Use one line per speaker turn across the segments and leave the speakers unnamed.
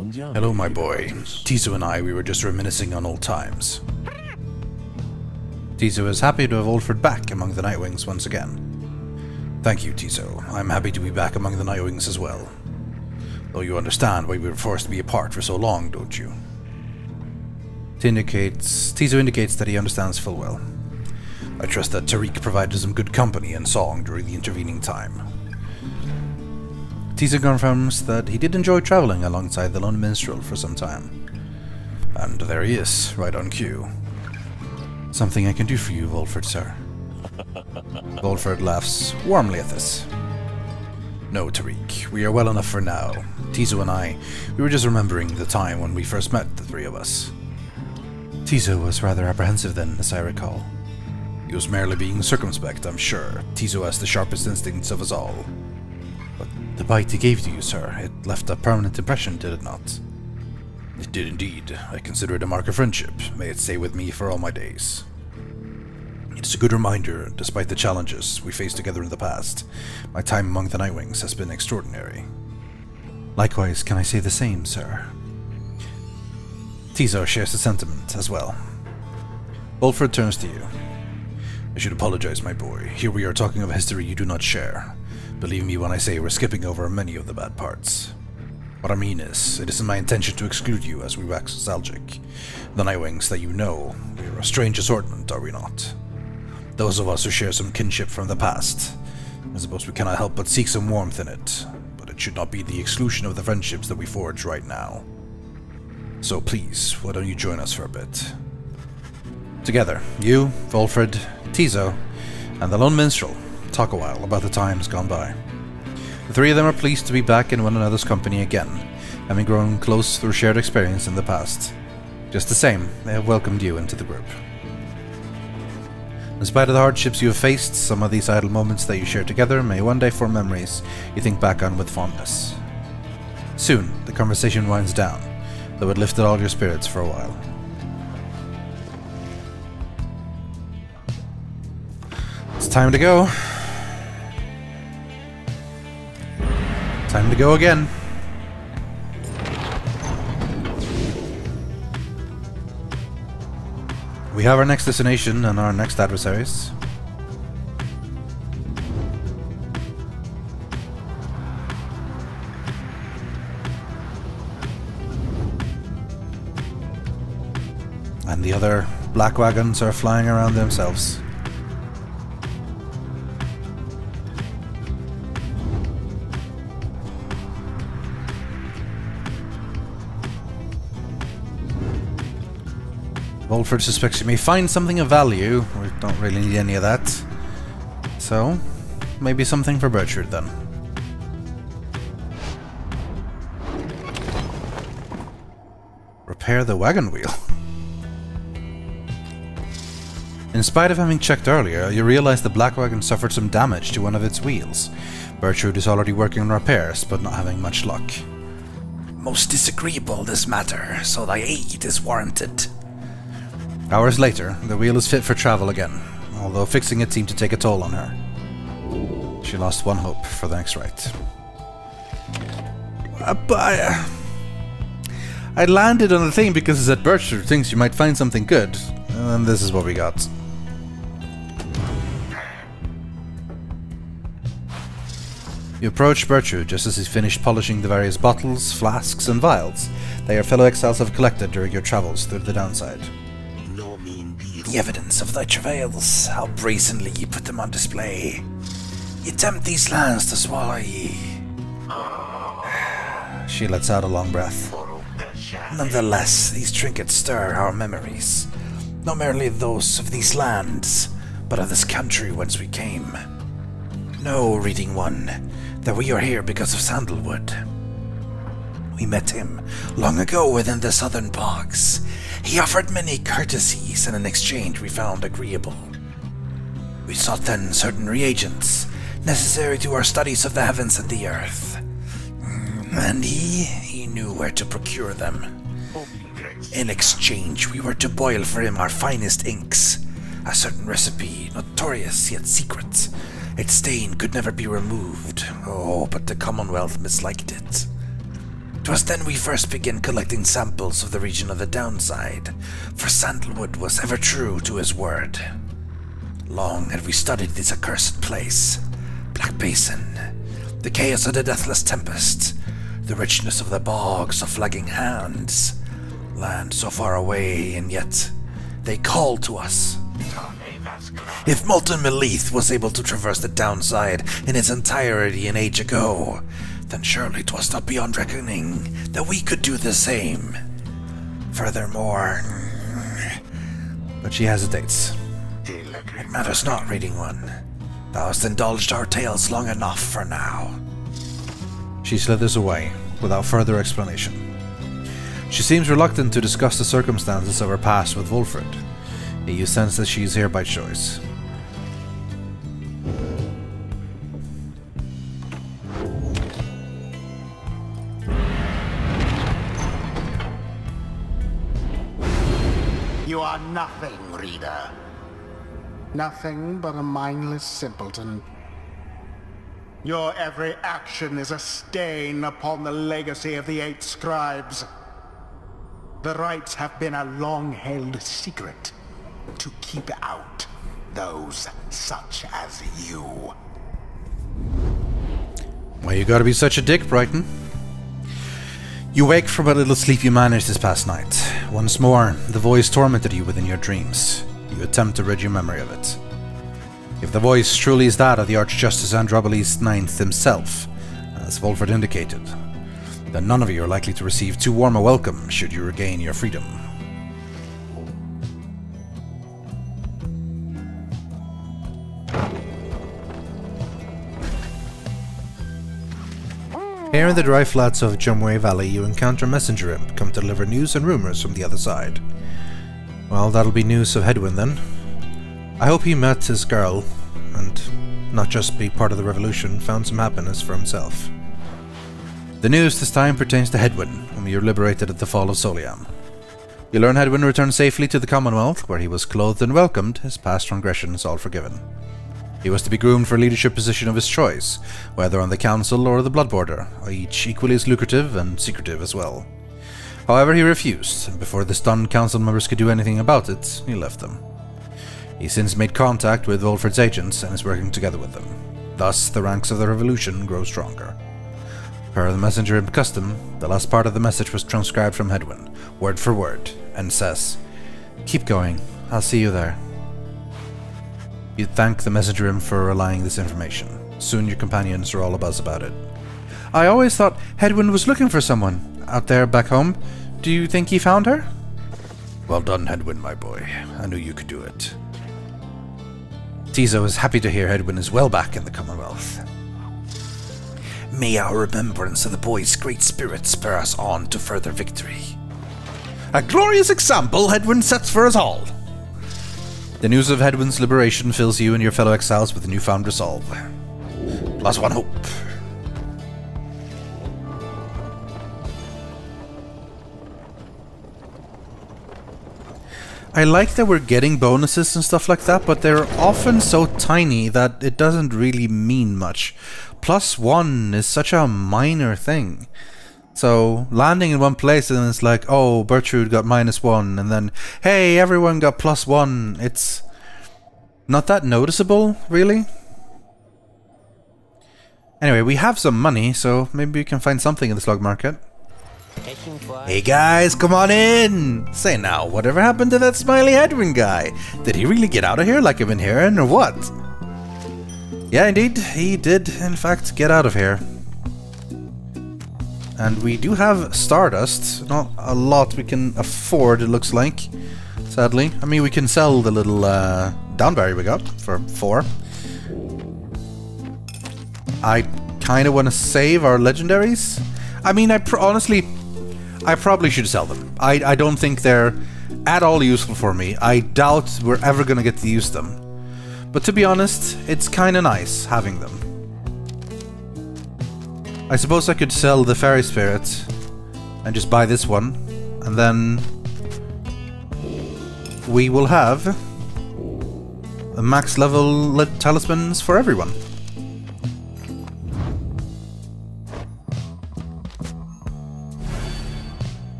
Hello, my boy. Tiso and we were just reminiscing on old times. Tiso is happy to have Ulfred back among the Nightwings once again. Thank you, Tiso. I'm happy to be back among the Nightwings as well. Though you understand why we were forced to be apart for so long, don't you? Tiso indicates that he understands full well. I trust that Tariq provided some good company and song during the intervening time. Tiso confirms that he did enjoy traveling alongside the Lone Minstrel for some time. And there he is, right on cue. Something I can do for you, Volfred, sir. Volfred laughs warmly at this. No, Tariq, we are well enough for now. Tiso and we were just remembering the time when we first met, the three of us. Tiso was rather apprehensive then, as I recall. He was merely being circumspect, I'm sure. Tiso has the sharpest instincts of us all. But the bite he gave to you, sir, it left a permanent impression, did it not? It did indeed. I consider it a mark of friendship. May it stay with me for all my days. It is a good reminder, despite the challenges we faced together in the past. My time among the Nightwings has been extraordinary. Likewise, can I say the same, sir? Tiso shares the sentiment as well. Ulfred turns to you. I should apologize, my boy. Here we are talking of a history you do not share. Believe me when I say we're skipping over many of the bad parts. What I mean is, it isn't my intention to exclude you as we wax nostalgic. The Nightwings that you know, we're a strange assortment, are we not? Those of us who share some kinship from the past. I suppose we cannot help but seek some warmth in it, but it should not be the exclusion of the friendships that we forge right now. So please, why don't you join us for a bit? Together, you, Volfred, Tiso, and the Lone Minstrel talk a while about the times gone by. The three of them are pleased to be back in one another's company again, having grown close through shared experience in the past. Just the same, they have welcomed you into the group. In spite of the hardships you have faced, some of these idle moments that you share together may one day form memories you think back on with fondness. Soon, the conversation winds down, though it lifted all your spirits for a while. It's time to go. Time to go again. We have our next destination and our next adversaries. And the other black wagons are flying around themselves. Volfred suspects you may find something of value. We don't really need any of that. So, maybe something for Bertrude then. Repair the wagon wheel. In spite of having checked earlier, you realize the black wagon suffered some damage to one of its wheels. Bertrude is already working on repairs, but not having much luck.
Most disagreeable this matter, so thy aid is warranted.
Hours later, the wheel is fit for travel again, although fixing it seemed to take a toll on her. She lost one hope for the next rite. I landed on the thing because it said Bertrude thinks you might find something good, and this is what we got. You approach Bertrude just as he's finished polishing the various bottles, flasks, and vials that your fellow exiles have collected during your travels through the downside.
The evidence of thy travails, how brazenly ye put them on display. Ye tempt these lands to swallow ye.
She lets out a long breath.
Nonetheless, these trinkets stir our memories. Not merely those of these lands, but of this country whence we came. Know, reading one, that we are here because of Sandalwood. We met him long ago within the southern bogs. He offered many courtesies, and in exchange we found agreeable. We sought then certain reagents, necessary to our studies of the heavens and the earth. And he knew where to procure them. In exchange, we were to boil for him our finest inks, a certain recipe, notorious yet secret. Its stain could never be removed. Oh, but the Commonwealth misliked it. 'Twas then we first began collecting samples of the region of the downside, for Sandalwood was ever true to his word. Long had we studied this accursed place, Black Basin, the chaos of the deathless tempest, the richness of the bogs of flagging hands, land so far away, and yet they called to us. If Molten Melith was able to traverse the downside in its entirety an age ago, then surely 'twas not beyond reckoning that we could do the same. Furthermore...
But she hesitates.
It matters not, Reading One. Thou hast indulged our tales long enough for now.
She slithers away, without further explanation. She seems reluctant to discuss the circumstances of her past with Wolfred. You sense that she is here by choice.
You are nothing, reader. Nothing but a mindless simpleton. Your every action is a stain upon the legacy of the 8 scribes. The rites have been a long-held secret to keep out those such as you.
Why you gotta be such a dick, Brighton? You wake from a little sleep you managed this past night. Once more, the voice tormented you within your dreams. You attempt to rid your memory of it. If the voice truly is that of the Archjustice Androboles IX himself, as Wolfred indicated, then none of you are likely to receive too warm a welcome should you regain your freedom. Here in the dry flats of Jumway Valley, you encounter Messenger Imp come to deliver news and rumors from the other side. Well, that'll be news of Hedwyn then. I hope he met his girl, and not just be part of the revolution, found some happiness for himself. The news this time pertains to Hedwyn, whom you liberated at the fall of Soliam. You learn Hedwyn returned safely to the Commonwealth, where he was clothed and welcomed, his past transgressions all forgiven. He was to be groomed for a leadership position of his choice, whether on the Council or the Blood Border, each equally as lucrative and secretive as well. However, he refused, and before the stunned Council members could do anything about it, he left them. He since made contact with Wolfred's agents and is working together with them. Thus, the ranks of the revolution grow stronger. Per the Messenger Imp custom, the last part of the message was transcribed from Hedwyn, word for word, and says, "Keep going, I'll see you there." You thank the Messenger Imp for relaying this information. Soon your companions are all abuzz about it. "I always thought Hedwyn was looking for someone out there back home. Do you think he found her?" "Well done, Hedwyn, my boy. I knew you could do it." Tizo is happy to hear Hedwyn is well back in the Commonwealth.
May our remembrance of the boy's great spirit spur us on to further victory.
A glorious example Hedwyn sets for us all. The news of Hedwyn's liberation fills you and your fellow exiles with newfound resolve.
Plus one hope.
I like that we're getting bonuses and stuff like that, but they're often so tiny that it doesn't really mean much. +1 is such a minor thing. So, landing in one place and it's like, oh, Bertrude got -1, and then, hey, everyone got +1. It's not that noticeable, really. Anyway, we have some money, so maybe we can find something in the slug market. Hey guys, come on in! Say now, whatever happened to that smiley Hedwyn guy? Did he really get out of here like I've been hearing, or what? Yeah, indeed, he did in fact get out of here. And we do have Stardust. Not a lot we can afford, it looks like. Sadly. I mean, we can sell the little Downberry we got for 4. I kind of want to save our legendaries. I mean, honestly, I probably should sell them. I don't think they're at all useful for me. I doubt we're ever going to get to use them. But to be honest, it's kind of nice having them. I suppose I could sell the Fairy Spirit and just buy this one, and then we will have a max level talismans for everyone.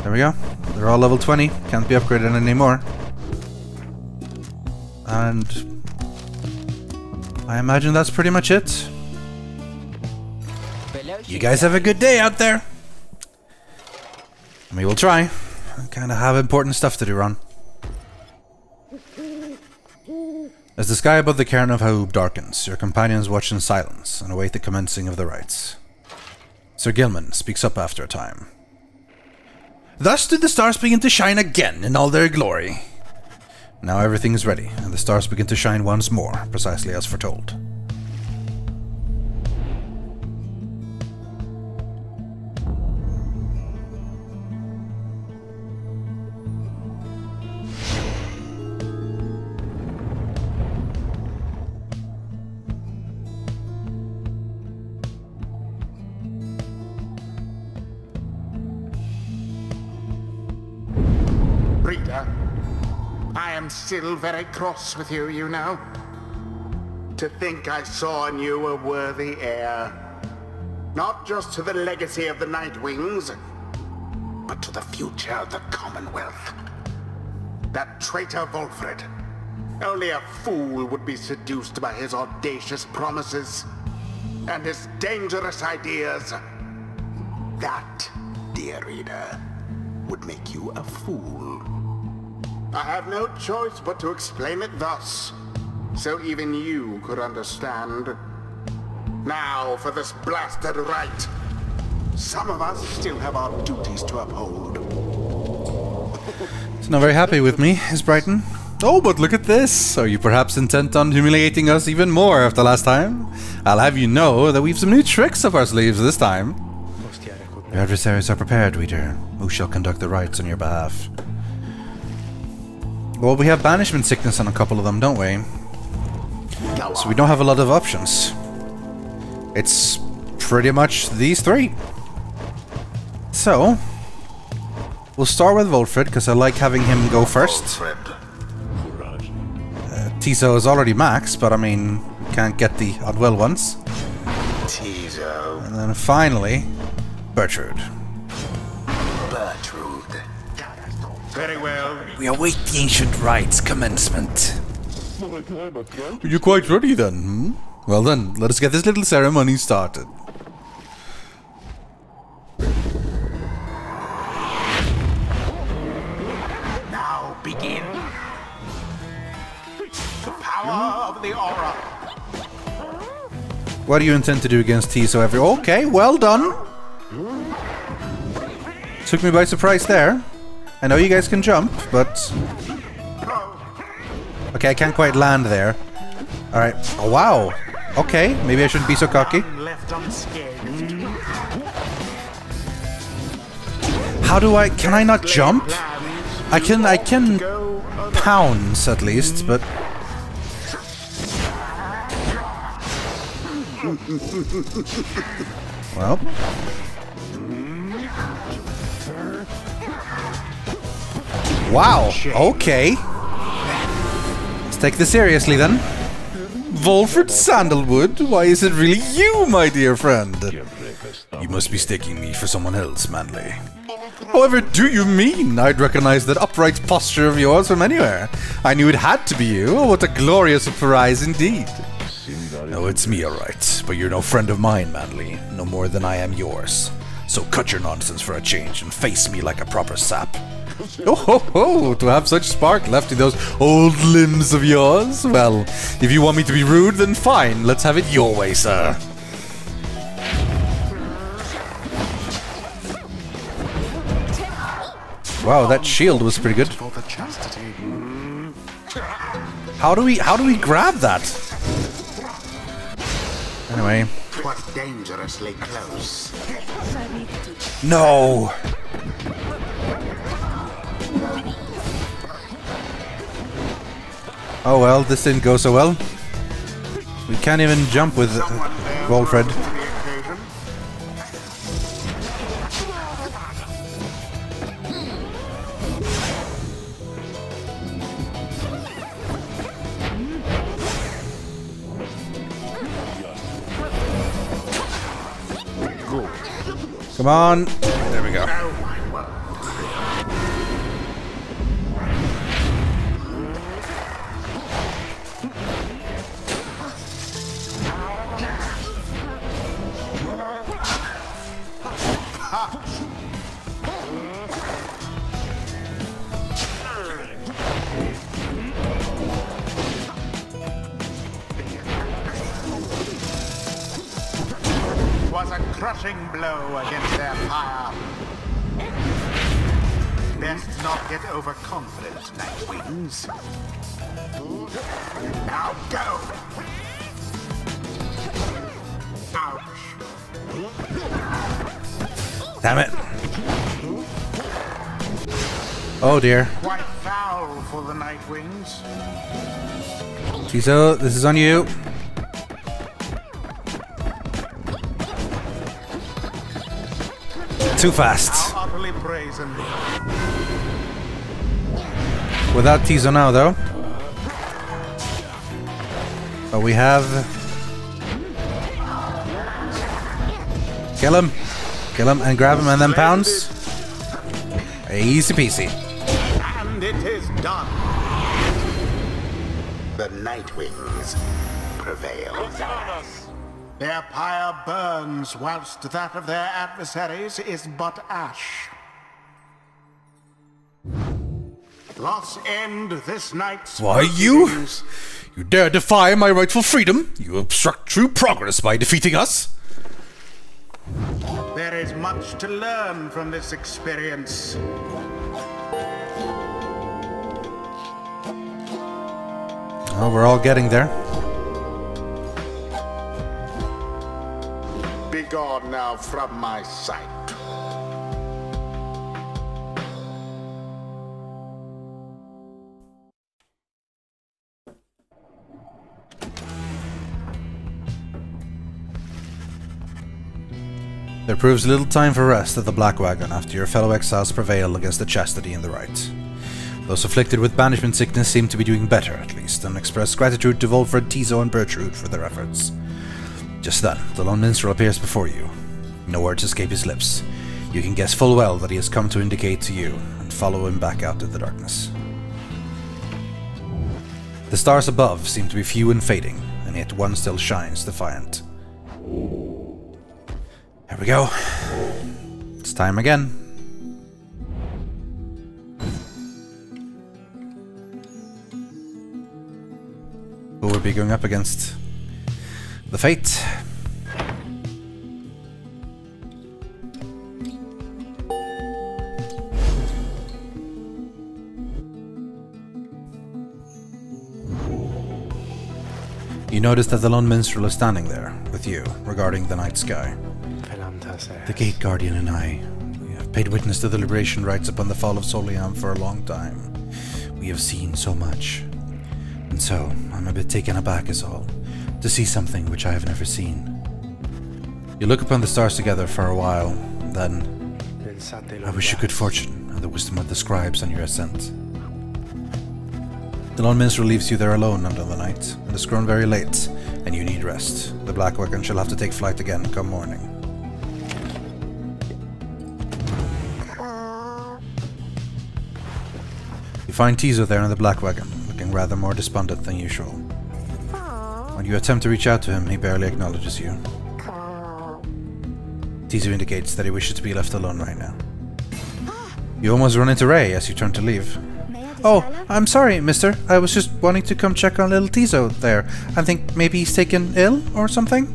There we go. They're all level 20. Can't be upgraded anymore. And I imagine that's pretty much it. You guys have a good day out there. We will try. I kind of have important stuff to do, Ron. As the sky above the cairn of Haub darkens, your companions watch in silence and await the commencing of the rites. Sir Gilman speaks up after a time. Thus did the stars begin to shine again in all their glory. Now everything is ready, and the stars begin to shine once more, precisely as foretold.
I am still very cross with you, you know. To think I saw in you a worthy heir. Not just to the legacy of the Nightwings, but to the future of the Commonwealth. That traitor Volfred. Only a fool would be seduced by his audacious promises and his dangerous ideas. That, dear reader, would make you a fool. I have no choice but to explain it thus, so even you could understand. Now for this blasted rite. Some of us still have our duties to uphold.
He's not very happy with me, is Brighton. Oh, but look at this! Are you perhaps intent on humiliating us even more after last time? I'll have you know that we've some new tricks up our sleeves this time. Your adversaries are prepared, reader. Who shall conduct the rites on your behalf? Well, we have banishment sickness on a couple of them, don't we? So we don't have a lot of options. It's pretty much these three. So, we'll start with Volfred, because I like having him go first. Tiso is already maxed, but I mean, can't get the unwell ones.
Tiso.
And then finally, Bertrude.
Very well.
We await the ancient rites commencement.
You're quite ready then, hmm? Well then, let us get this little ceremony started.
Now begin. The power of the aura.
What do you intend to do against Tiso every... Okay, well done! Took me by surprise there. I know you guys can jump, but... Okay, I can't quite land there. Alright. Oh, wow! Okay, maybe I shouldn't be so cocky. How do I... Can I not jump? I can pounce at least, but... Well... Wow, okay. Let's take this seriously then. Volfred Sandalwood, why is it really you, my dear friend? You must be mistaking me for someone else, Manly. However do you mean? I'd recognize that upright posture of yours from anywhere. I knew it had to be you. Oh, what a glorious surprise indeed. No, it's me, alright. But you're no friend of mine, Manly. No more than I am yours. So cut your nonsense for a change and face me like a proper sap. Oh ho ho! To have such spark left in those old limbs of yours? Well, if you want me to be rude, then fine. Let's have it your way, sir. Wow, that shield was pretty good. How do we grab that? Anyway.
Was dangerously close.
No. Oh well, this didn't go so well. We can't even jump with Volfred. Come on. There we go.
crushing blow against their pyre. Best not get overconfident, Nightwings. Now go! Ouch.
Damn it. Oh dear.
Quite foul for the Nightwings.
Tiso, this is on you. Too fast.
How utterly brazen.
Without Tiso now, though. But we have... Kill him. Kill him and grab him and then pounce. Easy peasy.
And it is done. The Nightwings prevail. Their pyre burns, whilst that of their adversaries is but ash. Thus end this night's
Why, you?
proceedings.
You dare defy my rightful freedom? You obstruct true progress by defeating us?
There is much to learn from this experience.
Oh, we're all getting there.
Be gone now from my sight.
There proves little time for rest at the Black Wagon after your fellow exiles prevail against the chastity and the right. Those afflicted with banishment sickness seem to be doing better, at least, and express gratitude to Volfred, Tiso, and Bertrude for their efforts. Just then, the lone minstrel appears before you. No words escape his lips. You can guess full well that he has come to indicate to you, and follow him back out of the darkness. The stars above seem to be few and fading, and yet one still shines defiant. Here we go. It's time again. Who will be going up against? The Fate. You notice that the lone minstrel is standing there, with you, regarding the night sky. The Gate Guardian and I, we have paid witness to the liberation rites upon the fall of Soliam for a long time. We have seen so much. And so, I'm a bit taken aback is all, to see something which I have never seen. You look upon the stars together for a while, then... I wish you good fortune and the wisdom of the scribes on your ascent. The lone minstrel leaves you there alone under the night. It has grown very late, and you need rest. The Black Wagon shall have to take flight again come morning. You find Tiso there in the Black Wagon, looking rather more despondent than usual. When you attempt to reach out to him, he barely acknowledges you. Tiso indicates that he wishes to be left alone right now. You almost run into Ray as you turn to leave. Oh, I'm sorry, mister. I was just wanting to come check on little Tiso there. I think maybe he's taken ill or something?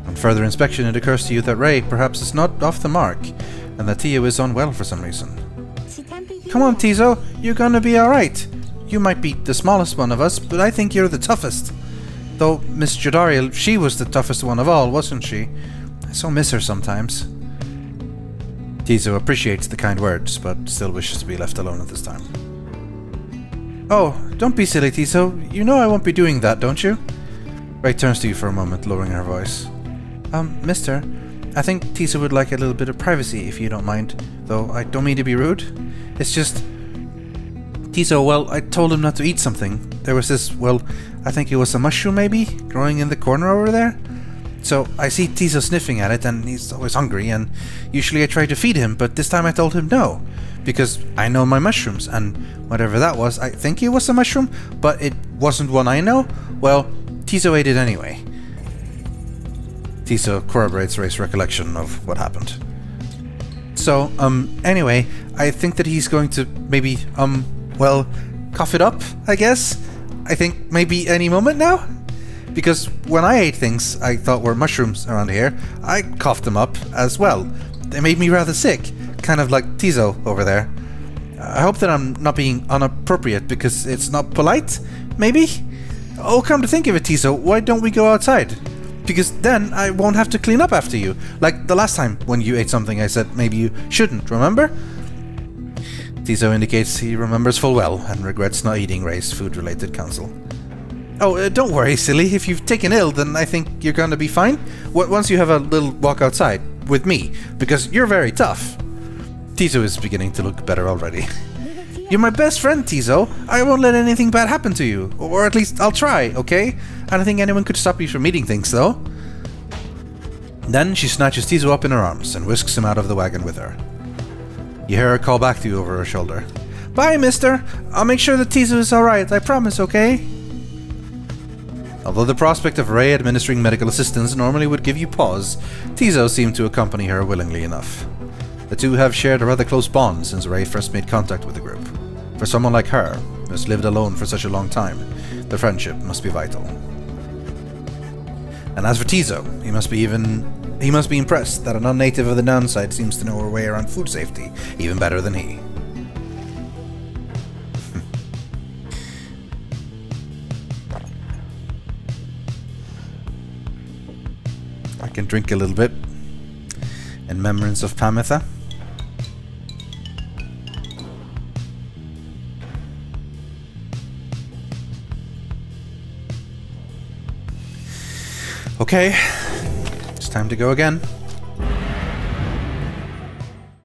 On further inspection, it occurs to you that Ray perhaps is not off the mark, and that Tio is unwell for some reason. Come on, Tiso, you're gonna be alright. You might be the smallest one of us, but I think you're the toughest. Though Miss Jodariel, she was the toughest one of all, wasn't she? I so miss her sometimes. Tiso appreciates the kind words, but still wishes to be left alone at this time. Oh, don't be silly, Tiso. You know I won't be doing that, don't you? Ray turns to you for a moment, lowering her voice. Mister, I think Tiso would like a little bit of privacy, if you don't mind. Though I don't mean to be rude. It's just... Tiso, well, I told him not to eat something. There was this, well, I think it was a mushroom maybe, growing in the corner over there. So I see Tiso sniffing at it, and he's always hungry, and usually I try to feed him, but this time I told him no. Because I know my mushrooms, and whatever that was, I think it was a mushroom, but it wasn't one I know. Well, Tiso ate it anyway. Tiso corroborates Ray's recollection of what happened. So, anyway, I think that he's going to maybe, well, cough it up, I guess? I think maybe any moment now? Because when I ate things I thought were mushrooms around here, I coughed them up as well. They made me rather sick, kind of like Tizo over there. I hope that I'm not being inappropriate because it's not polite, maybe? Oh, come to think of it, Tizo, why don't we go outside? Because then I won't have to clean up after you, like the last time when you ate something I said maybe you shouldn't, remember? Tizo indicates he remembers full well and regrets not eating Ray's food-related counsel. Oh, don't worry, silly. If you've taken ill, then I think you're gonna be fine. Once you have a little walk outside with me, because you're very tough. Tizo is beginning to look better already. You're my best friend, Tizo. I won't let anything bad happen to you. Or at least I'll try, okay? I don't think anyone could stop you from eating things, though. Then she snatches Tizo up in her arms and whisks him out of the wagon with her. You hear her call back to you over her shoulder. Bye, mister. I'll make sure that Tizo is alright, I promise, okay? Although the prospect of Ray administering medical assistance normally would give you pause, Tizo seemed to accompany her willingly enough. The two have shared a rather close bond since Ray first made contact with the group. For someone like her, who has lived alone for such a long time, the friendship must be vital. And as for Tizo, he must be impressed that a non-native of the downside seems to know her way around food safety even better than he. I can drink a little bit in remembrance of Pamitha. Okay, it's time to go again.